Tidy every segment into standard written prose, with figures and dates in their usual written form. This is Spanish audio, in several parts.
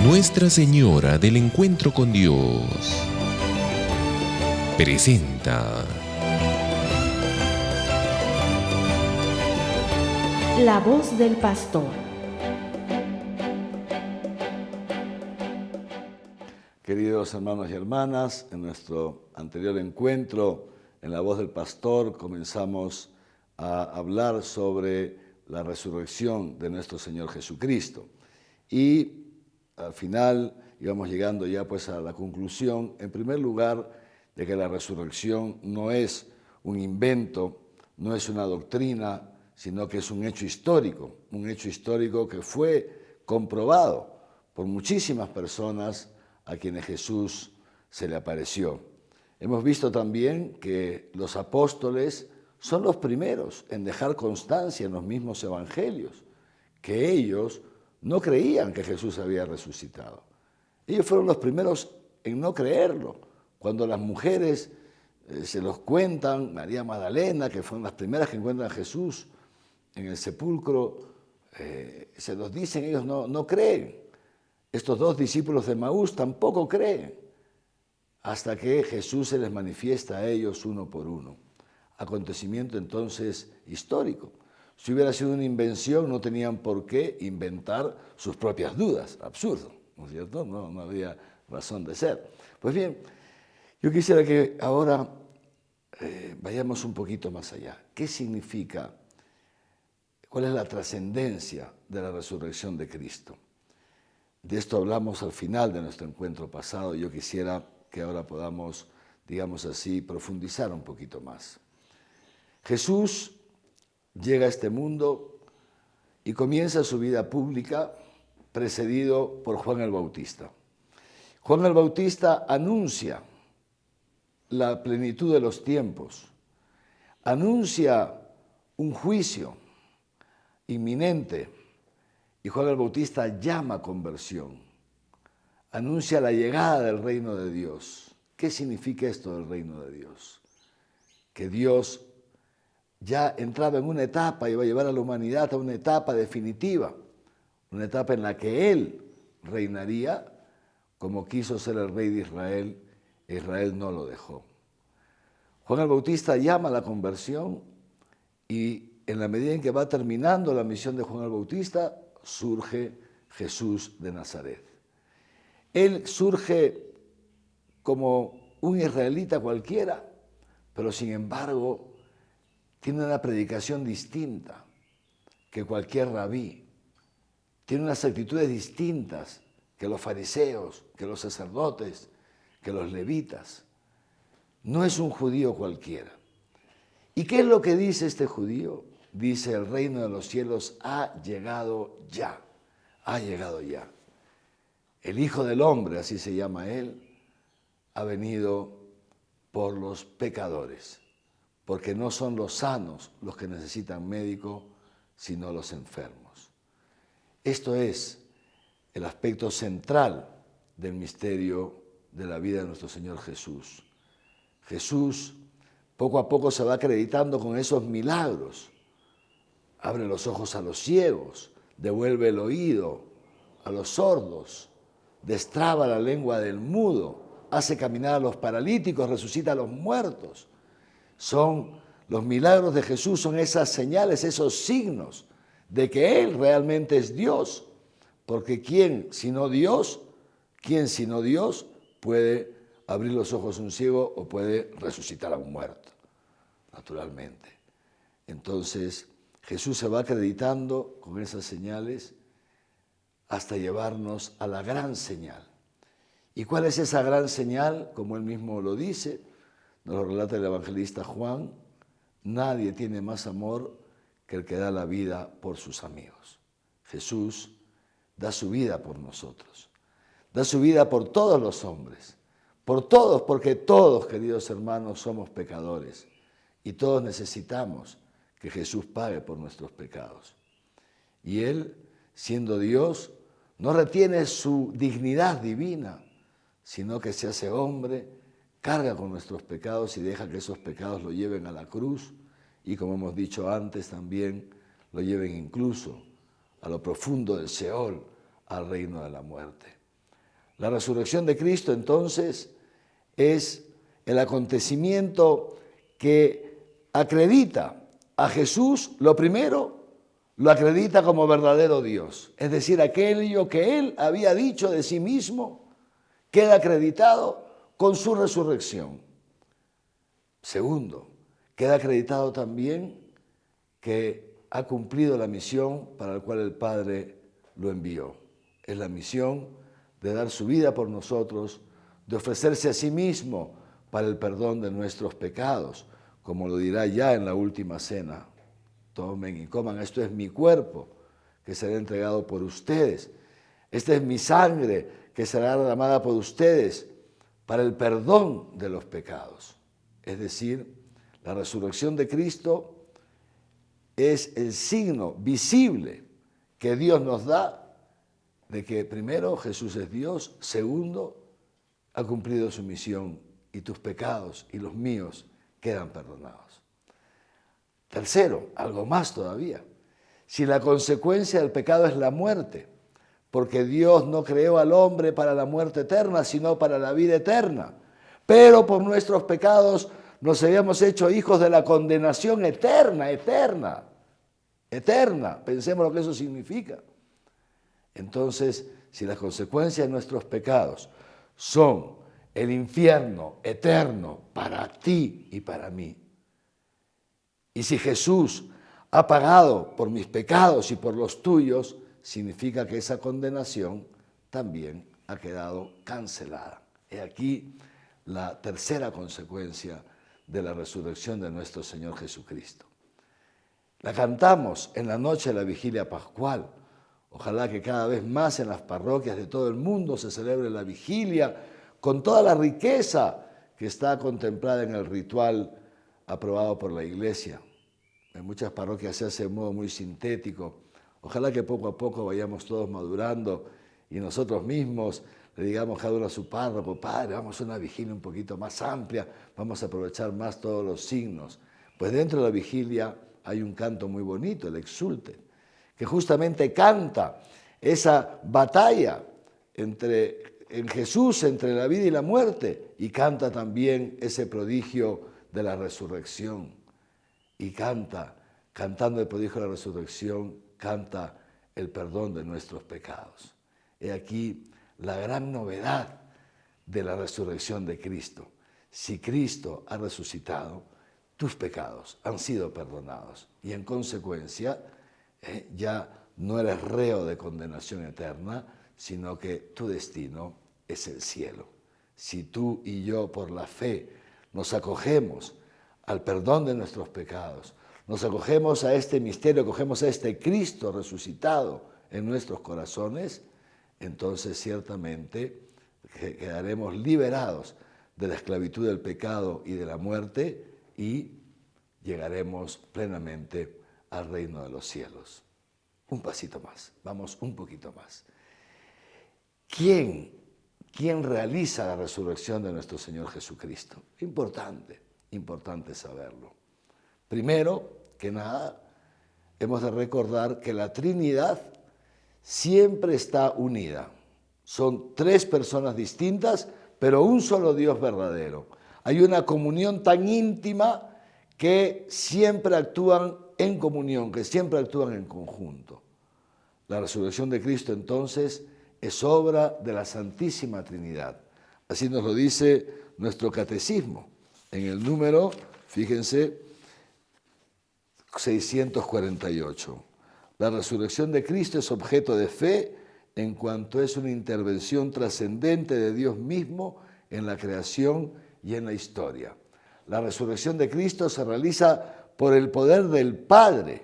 Nuestra Señora del Encuentro con Dios presenta La voz del pastor. Queridos hermanos y hermanas, en nuestro anterior encuentro en La voz del pastor comenzamos a hablar sobre la resurrección de nuestro Señor Jesucristo. Y al final íbamos llegando ya pues a la conclusión, en primer lugar, de que la resurrección no es un invento, no es una doctrina, sino que es un hecho histórico que fue comprobado por muchísimas personas a quienes Jesús se le apareció. Hemos visto también que los apóstoles son los primeros en dejar constancia en los mismos evangelios, que ellos no creían que Jesús había resucitado. Ellos fueron los primeros en no creerlo. Cuando las mujeres se los cuentan, María Magdalena, que fueron las primeras que encuentran a Jesús en el sepulcro, se los dicen, ellos no creen. Estos dos discípulos de Maús tampoco creen, hasta que Jesús se les manifiesta a ellos uno por uno. Acontecimiento entonces histórico. Si hubiera sido una invención, no tenían por qué inventar sus propias dudas. Absurdo, ¿no es cierto? No había razón de ser. Pues bien, yo quisiera que ahora vayamos un poquito más allá. ¿Qué significa? ¿Cuál es la trascendencia de la resurrección de Cristo? De esto hablamos al final de nuestro encuentro pasado. Yo quisiera que ahora podamos, digamos así, profundizar un poquito más. Jesús llega a este mundo y comienza su vida pública precedido por Juan el Bautista. Juan el Bautista anuncia la plenitud de los tiempos, anuncia un juicio inminente y Juan el Bautista llama a conversión, anuncia la llegada del reino de Dios. ¿Qué significa esto del reino de Dios? Que Dios ya entraba en una etapa, iba a llevar a la humanidad a una etapa definitiva, una etapa en la que Él reinaría como quiso ser el rey de Israel, e Israel no lo dejó. Juan el Bautista llama a la conversión y en la medida en que va terminando la misión de Juan el Bautista, surge Jesús de Nazaret. Él surge como un israelita cualquiera, pero sin embargo tiene una predicación distinta que cualquier rabí, tiene unas actitudes distintas que los fariseos, que los sacerdotes, que los levitas. No es un judío cualquiera. ¿Y qué es lo que dice este judío? Dice, el reino de los cielos ha llegado ya, ha llegado ya. El Hijo del Hombre, así se llama Él, ha venido por los pecadores, porque no son los sanos los que necesitan médico, sino los enfermos. Esto es el aspecto central del misterio de la vida de nuestro Señor Jesús. Jesús poco a poco se va acreditando con esos milagros. Abre los ojos a los ciegos, devuelve el oído a los sordos, destraba la lengua del mudo, hace caminar a los paralíticos, resucita a los muertos. Los milagros de Jesús son esas señales, esos signos de que Él realmente es Dios. Porque ¿quién sino Dios puede abrir los ojos a un ciego o puede resucitar a un muerto? Naturalmente. Entonces, Jesús se va acreditando con esas señales hasta llevarnos a la gran señal. ¿Y cuál es esa gran señal? Como Él mismo lo dice, nos lo relata el evangelista Juan: nadie tiene más amor que el que da la vida por sus amigos. Jesús da su vida por nosotros, da su vida por todos los hombres, por todos, porque todos, queridos hermanos, somos pecadores y todos necesitamos que Jesús pague por nuestros pecados. Y Él, siendo Dios, no retiene su dignidad divina, sino que se hace hombre, carga con nuestros pecados y deja que esos pecados lo lleven a la cruz y, como hemos dicho antes, también lo lleven incluso a lo profundo del Seol, al reino de la muerte. La resurrección de Cristo, entonces, es el acontecimiento que acredita a Jesús, lo primero, lo acredita como verdadero Dios. Es decir, aquello que Él había dicho de sí mismo queda acreditado con su resurrección. Segundo, queda acreditado también que ha cumplido la misión para la cual el Padre lo envió. Es la misión de dar su vida por nosotros, de ofrecerse a sí mismo para el perdón de nuestros pecados, como lo dirá ya en la última cena. Tomen y coman, esto es mi cuerpo, que será entregado por ustedes. Esta es mi sangre, que será derramada por ustedes para el perdón de los pecados. Es decir, la resurrección de Cristo es el signo visible que Dios nos da de que primero Jesús es Dios, segundo, ha cumplido su misión y tus pecados y los míos quedan perdonados. Tercero, algo más todavía, si la consecuencia del pecado es la muerte, porque Dios no creó al hombre para la muerte eterna, sino para la vida eterna, pero por nuestros pecados nos habíamos hecho hijos de la condenación eterna, pensemos lo que eso significa. Entonces, si las consecuencias de nuestros pecados son el infierno eterno para ti y para mí, y si Jesús ha pagado por mis pecados y por los tuyos, significa que esa condenación también ha quedado cancelada. He aquí la tercera consecuencia de la resurrección de nuestro Señor Jesucristo. La cantamos en la noche de la vigilia pascual. Ojalá que cada vez más en las parroquias de todo el mundo se celebre la vigilia con toda la riqueza que está contemplada en el ritual aprobado por la Iglesia. En muchas parroquias se hace de modo muy sintético. Ojalá que poco a poco vayamos todos madurando y nosotros mismos le digamos cada uno a su párroco: Padre, vamos a una vigilia un poquito más amplia, vamos a aprovechar más todos los signos. Pues dentro de la vigilia hay un canto muy bonito, el Exulte, que justamente canta esa batalla en Jesús entre la vida y la muerte, y canta también ese prodigio de la resurrección. Y cantando el prodigio de la resurrección, canta el perdón de nuestros pecados. He aquí la gran novedad de la resurrección de Cristo. Si Cristo ha resucitado, tus pecados han sido perdonados y en consecuencia ya no eres reo de condenación eterna, sino que tu destino es el cielo. Si tú y yo por la fe nos acogemos al perdón de nuestros pecados, nos acogemos a este misterio, acogemos a este Cristo resucitado en nuestros corazones, entonces ciertamente quedaremos liberados de la esclavitud del pecado y de la muerte y llegaremos plenamente al reino de los cielos. Un pasito más, vamos un poquito más. ¿Quién realiza la resurrección de nuestro Señor Jesucristo? Importante saberlo. Primero que nada, hemos de recordar que la Trinidad siempre está unida. Son tres personas distintas, pero un solo Dios verdadero. Hay una comunión tan íntima que siempre actúan en comunión, que siempre actúan en conjunto. La resurrección de Cristo, entonces, es obra de la Santísima Trinidad. Así nos lo dice nuestro catecismo. En el número, fíjense, 648. La resurrección de Cristo es objeto de fe en cuanto es una intervención trascendente de Dios mismo en la creación y en la historia. La resurrección de Cristo se realiza por el poder del Padre.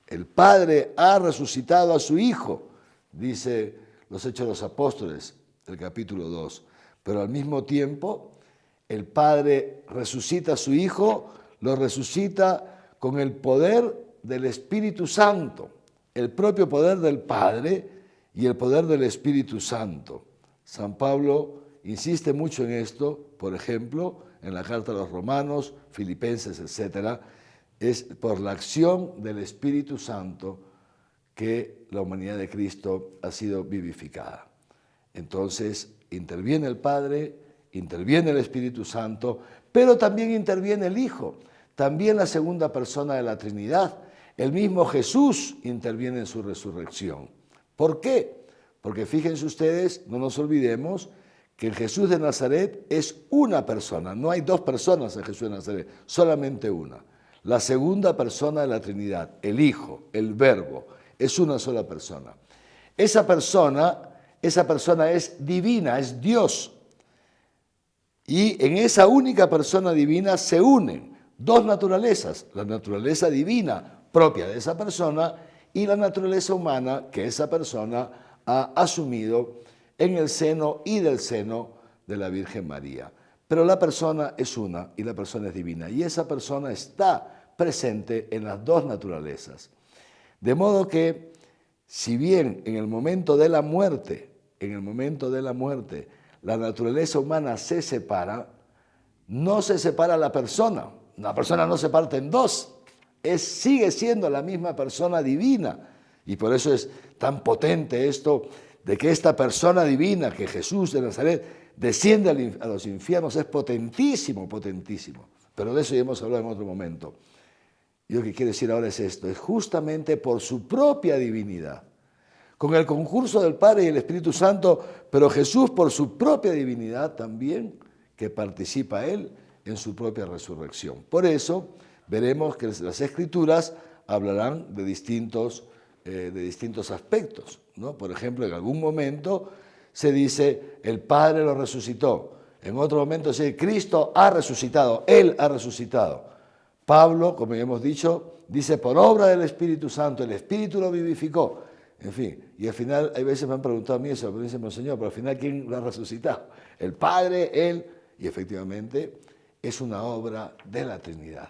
El Padre ha resucitado a su Hijo, dice los Hechos de los Apóstoles, el capítulo 2. Pero al mismo tiempo, el Padre resucita a su Hijo, lo resucita con el poder del Espíritu Santo, el propio poder del Padre y el poder del Espíritu Santo. San Pablo insiste mucho en esto, por ejemplo, en la carta a los Romanos, Filipenses, etc. Es por la acción del Espíritu Santo que la humanidad de Cristo ha sido vivificada. Entonces, Interviene el Padre, interviene el Espíritu Santo, pero también interviene el Hijo, también la segunda persona de la Trinidad. El mismo Jesús interviene en su resurrección. ¿Por qué? Porque fíjense ustedes, no nos olvidemos que el Jesús de Nazaret es una persona, no hay dos personas en Jesús de Nazaret, solamente una. La segunda persona de la Trinidad, el Hijo, el Verbo, es una sola persona. Esa persona es divina, es Dios. Y en esa única persona divina se unen dos naturalezas, la naturaleza divina propia de esa persona y la naturaleza humana que esa persona ha asumido en el seno y del seno de la Virgen María. Pero la persona es una y la persona es divina y esa persona está presente en las dos naturalezas. De modo que, si bien en el momento de la muerte, la naturaleza humana se separa, no se separa la persona no se parte en dos, sigue siendo la misma persona divina. Y por eso es tan potente esto de que esta persona divina, que Jesús de Nazaret desciende a los infiernos, es potentísimo, potentísimo. Pero de eso ya hemos hablado en otro momento. Y lo que quiero decir ahora es esto, es justamente por su propia divinidad, con el concurso del Padre y el Espíritu Santo, pero Jesús por su propia divinidad también, que participa Él en su propia resurrección. Por eso veremos que las Escrituras hablarán de distintos aspectos, ¿no? Por ejemplo, en algún momento se dice, el Padre lo resucitó. En otro momento se dice, Cristo ha resucitado, Él ha resucitado. Pablo, como ya hemos dicho, dice, por obra del Espíritu Santo, el Espíritu lo vivificó. En fin, y al final, hay veces me han preguntado a mí eso, me dicen, Monseñor, pero al final, ¿quién lo ha resucitado? El Padre, Él, y efectivamente es una obra de la Trinidad.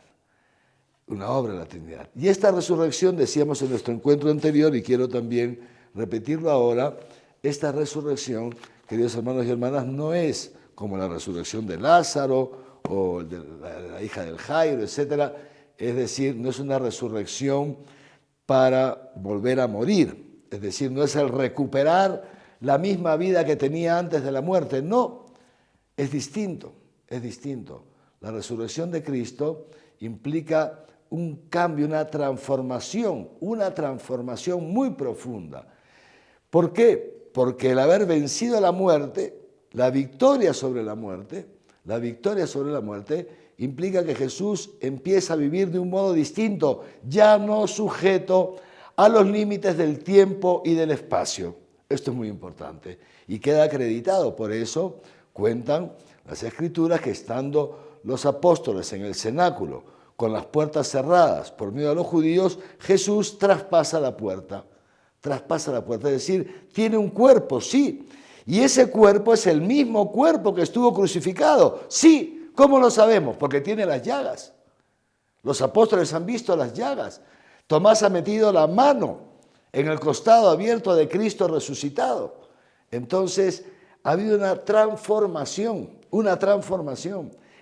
Una obra de la Trinidad. Y esta resurrección, decíamos en nuestro encuentro anterior, y quiero también repetirlo ahora, esta resurrección, queridos hermanos y hermanas, no es como la resurrección de Lázaro o de la hija del Jairo, etc. Es decir, no es una resurrección para volver a morir. Es decir, no es el recuperar la misma vida que tenía antes de la muerte. No, es distinto, es distinto. La resurrección de Cristo implica un cambio, una transformación muy profunda. ¿Por qué? Porque el haber vencido la muerte, la victoria sobre la muerte, implica que Jesús empieza a vivir de un modo distinto, ya no sujeto a los límites del tiempo y del espacio. Esto es muy importante y queda acreditado. Por eso cuentan las Escrituras que estando los apóstoles en el cenáculo con las puertas cerradas por miedo a los judíos, Jesús traspasa la puerta, es decir, tiene un cuerpo, sí, y ese cuerpo es el mismo cuerpo que estuvo crucificado, sí. ¿Cómo lo sabemos? Porque tiene las llagas. Los apóstoles han visto las llagas. Tomás ha metido la mano en el costado abierto de Cristo resucitado. Entonces, ha habido una transformación.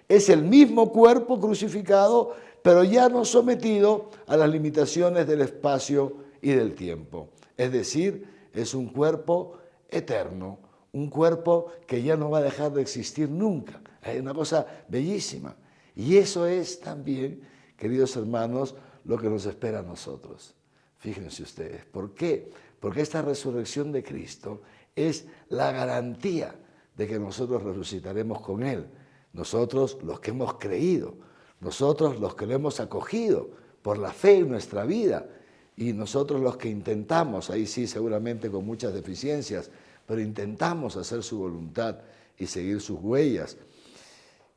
Es el mismo cuerpo crucificado, pero ya no sometido a las limitaciones del espacio y del tiempo. Es decir, es un cuerpo eterno, un cuerpo que ya no va a dejar de existir nunca. Es una cosa bellísima. Y eso es también, queridos hermanos, lo que nos espera a nosotros. Fíjense ustedes. ¿Por qué? Porque esta resurrección de Cristo es la garantía de que nosotros resucitaremos con Él. Nosotros los que hemos creído, nosotros los que lo hemos acogido por la fe en nuestra vida y nosotros los que intentamos, ahí sí seguramente con muchas deficiencias, pero intentamos hacer su voluntad y seguir sus huellas.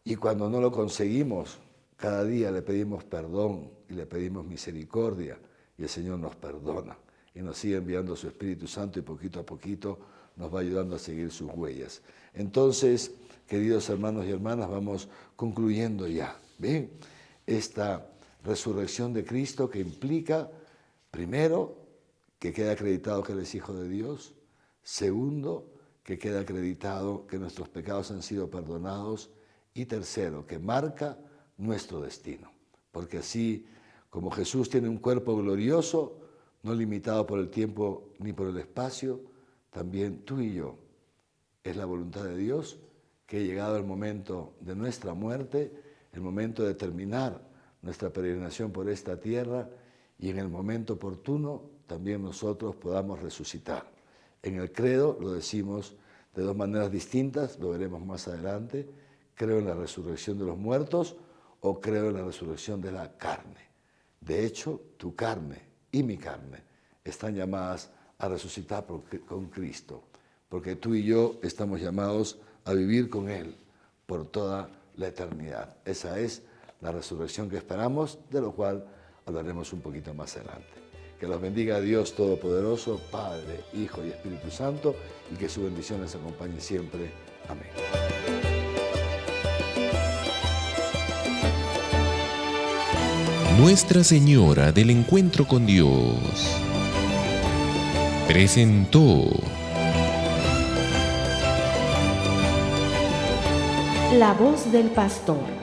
Y cuando no lo conseguimos, cada día le pedimos perdón y le pedimos misericordia y el Señor nos perdona y nos sigue enviando su Espíritu Santo y poquito a poquito nos va ayudando a seguir sus huellas. Entonces, queridos hermanos y hermanas, vamos concluyendo ya. ¿Ven? Esta resurrección de Cristo que implica, primero, que quede acreditado que Él es Hijo de Dios. Segundo, que quede acreditado que nuestros pecados han sido perdonados. Y tercero, que marca nuestro destino. Porque así como Jesús tiene un cuerpo glorioso, no limitado por el tiempo ni por el espacio, también tú y yo es la voluntad de Dios, que ha llegado el momento de nuestra muerte, el momento de terminar nuestra peregrinación por esta tierra y en el momento oportuno también nosotros podamos resucitar. En el credo lo decimos de dos maneras distintas, lo veremos más adelante. Creo en la resurrección de los muertos o creo en la resurrección de la carne. De hecho, tu carne y mi carne están llamadas a resucitar con Cristo, porque tú y yo estamos llamados a vivir con Él por toda la eternidad. Esa es la resurrección que esperamos, de lo cual hablaremos un poquito más adelante. Que los bendiga Dios Todopoderoso, Padre, Hijo y Espíritu Santo, y que su bendición les acompañe siempre. Amén. Nuestra Señora del Encuentro con Dios presentó La voz del pastor.